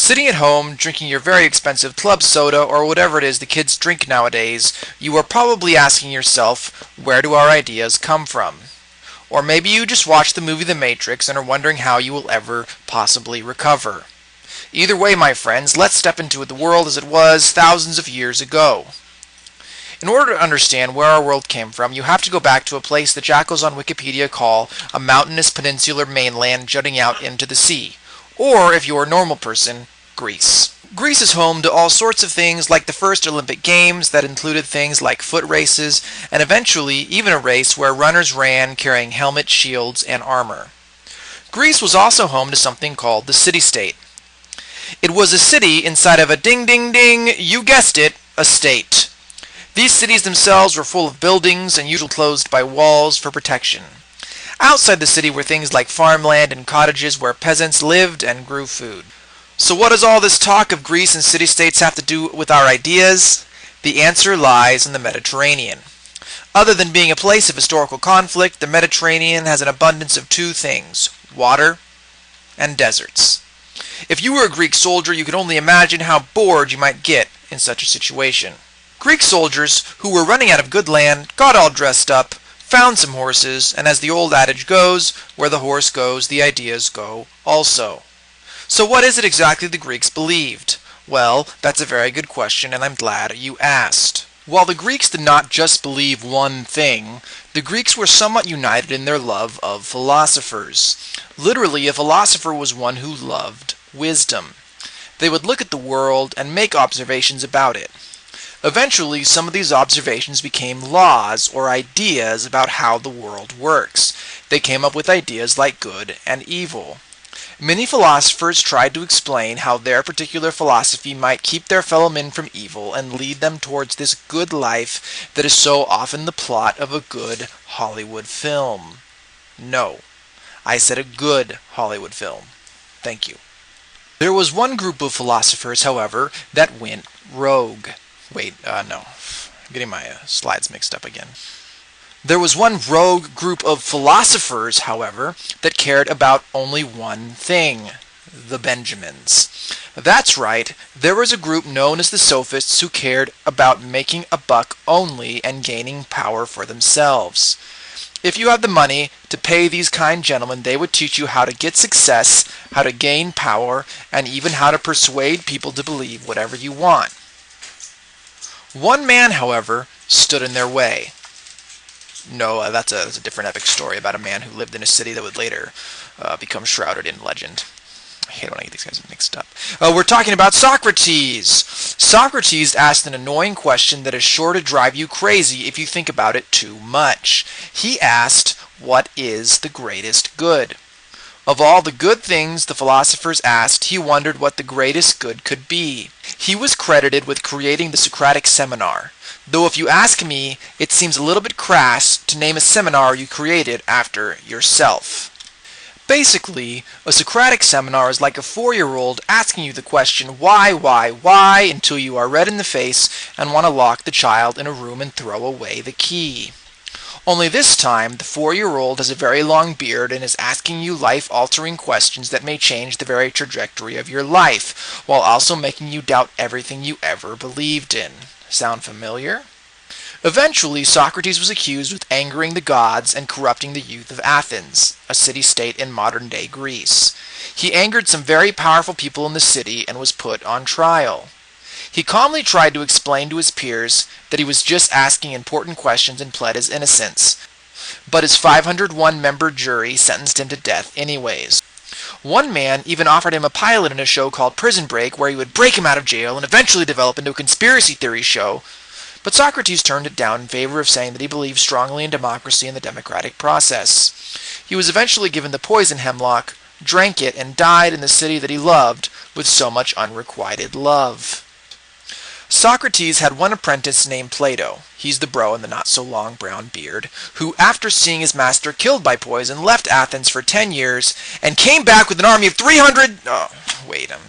Sitting at home, drinking your very expensive club soda or whatever it is the kids drink nowadays, you are probably asking yourself, where do our ideas come from? Or maybe you just watched the movie The Matrix and are wondering how you will ever possibly recover. Either way, my friends, let's step into the world as it was thousands of years ago. In order to understand where our world came from, you have to go back to a place that jackals on Wikipedia call a mountainous peninsular mainland jutting out into the sea. Or, if you're a normal person, Greece. Greece is home to all sorts of things like the first Olympic Games that included things like foot races, and eventually even a race where runners ran carrying helmets, shields, and armor. Greece was also home to something called the city-state. It was a city inside of a ding-ding-ding, you guessed it, a state. These cities themselves were full of buildings and usually closed by walls for protection. Outside the city were things like farmland and cottages where peasants lived and grew food. So what does all this talk of Greece and city-states have to do with our ideas? The answer lies in the Mediterranean. Other than being a place of historical conflict, the Mediterranean has an abundance of two things: water and deserts. If you were a Greek soldier, you could only imagine how bored you might get in such a situation. Greek soldiers, who were running out of good land, got all dressed up, found some horses, and as the old adage goes, where the horse goes, the ideas go also. So what is it exactly the Greeks believed? Well, that's a very good question, and I'm glad you asked. While the Greeks did not just believe one thing, the Greeks were somewhat united in their love of philosophers. Literally, a philosopher was one who loved wisdom. They would look at the world and make observations about it. Eventually, some of these observations became laws or ideas about how the world works. They came up with ideas like good and evil. Many philosophers tried to explain how their particular philosophy might keep their fellow men from evil and lead them towards this good life that is so often the plot of a good Hollywood film. No, I said a good Hollywood film. Thank you. There was one group of philosophers, however, that went rogue. Wait, no. I'm getting my slides mixed up again. There was one rogue group of philosophers, however, that cared about only one thing: the Benjamins. That's right, there was a group known as the Sophists who cared about making a buck only and gaining power for themselves. If you had the money to pay these kind gentlemen, they would teach you how to get success, how to gain power, and even how to persuade people to believe whatever you want. One man, however, stood in their way. No, that's a different epic story about a man who lived in a city that would later become shrouded in legend. I hate when I get these guys mixed up. We're talking about Socrates. Socrates asked an annoying question that is sure to drive you crazy if you think about it too much. He asked, what is the greatest good? Of all the good things the philosophers asked, he wondered what the greatest good could be. He was credited with creating the Socratic seminar, though if you ask me, it seems a little bit crass to name a seminar you created after yourself. Basically, a Socratic seminar is like a 4-year-old asking you the question why, until you are red in the face and want to lock the child in a room and throw away the key. Only this time, the 4-year-old has a very long beard and is asking you life-altering questions that may change the very trajectory of your life, while also making you doubt everything you ever believed in. Sound familiar? Eventually, Socrates was accused with angering the gods and corrupting the youth of Athens, a city-state in modern-day Greece. He angered some very powerful people in the city and was put on trial. He calmly tried to explain to his peers that he was just asking important questions and pled his innocence. But his 501-member jury sentenced him to death anyways. One man even offered him a pilot in a show called Prison Break, where he would break him out of jail and eventually develop into a conspiracy theory show. But Socrates turned it down in favor of saying that he believed strongly in democracy and the democratic process. He was eventually given the poison hemlock, drank it, and died in the city that he loved with so much unrequited love. Socrates had one apprentice named Plato, he's the bro in the not-so-long brown beard, who, after seeing his master killed by poison, left Athens for 10 years and came back with an army of 300... Oh, wait, I'm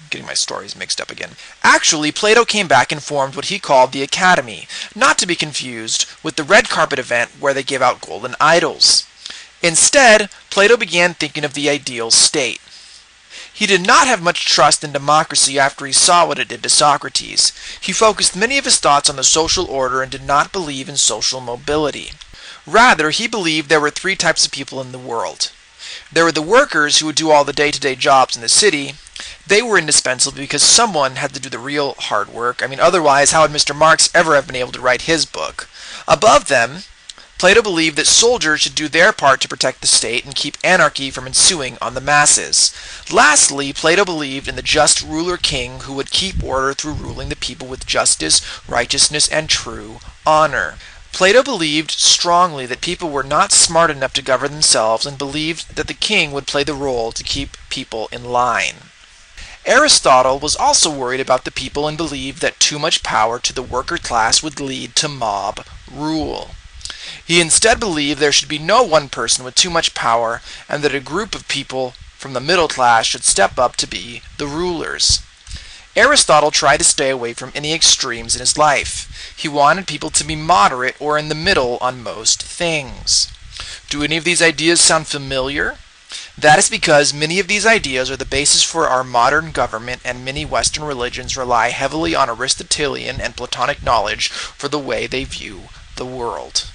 getting my stories mixed up again. Actually, Plato came back and formed what he called the Academy, not to be confused with the red carpet event where they give out golden idols. Instead, Plato began thinking of the ideal state. He did not have much trust in democracy after he saw what it did to Socrates. He focused many of his thoughts on the social order and did not believe in social mobility. Rather, he believed there were three types of people in the world. There were the workers who would do all the day-to-day jobs in the city. They were indispensable because someone had to do the real hard work. Otherwise, how would Mr. Marx ever have been able to write his book? Above them, Plato believed that soldiers should do their part to protect the state and keep anarchy from ensuing on the masses. Lastly, Plato believed in the just ruler king who would keep order through ruling the people with justice, righteousness, and true honor. Plato believed strongly that people were not smart enough to govern themselves and believed that the king would play the role to keep people in line. Aristotle was also worried about the people and believed that too much power to the worker class would lead to mob rule. He instead believed there should be no one person with too much power and that a group of people from the middle class should step up to be the rulers. Aristotle tried to stay away from any extremes in his life. He wanted people to be moderate or in the middle on most things. Do any of these ideas sound familiar? That is because many of these ideas are the basis for our modern government, and many Western religions rely heavily on Aristotelian and Platonic knowledge for the way they view the world.